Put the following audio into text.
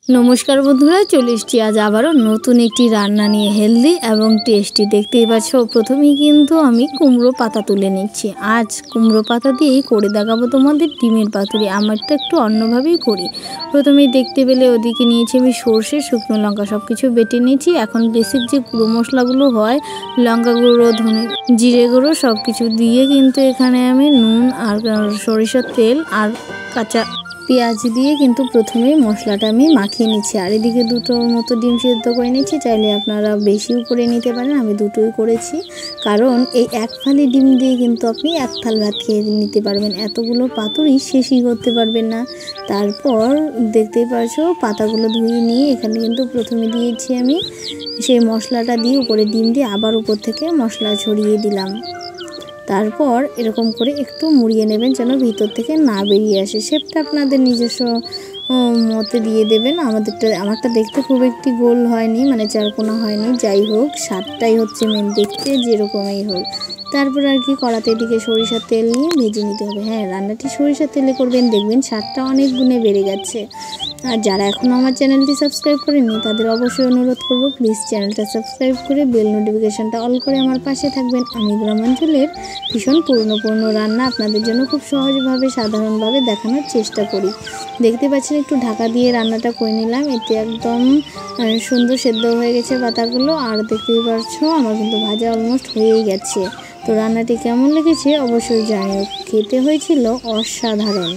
नमस्कार बंधुरा चले एसेছি आज आबारो नतून एकटी रान्ना निये हेल्दी एवं टेस्टी देखतेई पाচ্ছো। प्रथमेই কিন্তু আমি কুমড়ো পাতা তুলে নিচ্ছি। आज কুমড়ো পাতা দিয়েই করে দেখাবো তোমাদের ডিমের পাতুরি। আমারটা একটু অন্যভাবেই করি। প্রথমেই দেখতে পেলে ওদিকে নিয়েছি আমি সরষে, শুকনো লঙ্কা সবকিছু বেটে নিয়েছি। এখন বেসিক যে গুঁড়ো মশলাগুলো হয় লঙ্কা গুঁড়ো, ধনে জিরে গুঁড়ো সবকিছু দিয়ে কিন্তু এখানে আমি নুন আর সরিষার তেল আর কাঁচা পেঁয়াজ দিয়ে কিন্তু প্রথমে মশলাটা আমি মাখিয়ে নিচ্ছি। আর এদিকে দুটোর মতো ডিম সিদ্ধ করে নিচ্ছি। চাইলে আপনারা বেশিও করে নিতে পারেন, আমি দুটোই করেছি। কারণ এই এক ফালি ডিম দিয়ে কিন্তু আপনি এক থাল ভাত খেয়ে নিতে পারবেন। এতগুলো পাতুরি শেষই করতে পারবেন না। তারপর দেখতেই পাচ্ছ পাতাগুলো ধুয়ে নিয়ে এখানে কিন্তু প্রথমে দিয়েছি আমি সেই মশলাটা দিয়ে উপরে ডিম দিয়ে আবার উপর থেকে মশলা ছড়িয়ে দিলাম। তারপর এরকম করে একটু মুড়িয়ে নেবেন যেন ভিতর থেকে না বেরিয়ে আসে। শেপটা আপনাদের নিজস্ব মতে দিয়ে দেবেন। আমারটা দেখতে খুব একটি গোল হয়নি, মানে চারকোনা হয়নি। যাই হোক, স্বাদটাই হচ্ছে মেন, দেখতে যেরকমই হোক। তারপর আর কি কড়াতে দিকে সরিষার তেল নিয়ে ভেজে নিতে হবে। হ্যাঁ, রান্নাটি সরিষার তেলে করবেন, দেখবেন স্বাদটা অনেক গুণে বেড়ে যাচ্ছে। আর যারা এখনও আমার চ্যানেলটি সাবস্ক্রাইব করেনি তাদের অবশ্যই অনুরোধ করব, প্লিজ চ্যানেলটা সাবস্ক্রাইব করে বেল নোটিফিকেশানটা অল করে আমার পাশে থাকবেন। আমি গ্রামাঞ্চলের ভীষণ পুরনো রান্না আপনাদের জন্য খুব সহজভাবে সাধারণভাবে দেখানোর চেষ্টা করি। দেখতে পাচ্ছেন একটু ঢাকা দিয়ে রান্নাটা করে নিলাম। এতে একদম সুন্দর সেদ্ধ হয়ে গেছে পাতাগুলো। আর দেখতেই পাচ্ছ আমার কিন্তু ভাজা অলমোস্ট হয়েই গেছে। তো রান্নাটি কেমন লেগেছে অবশ্যই জানিও। খেতে হয়েছিল অসাধারণ।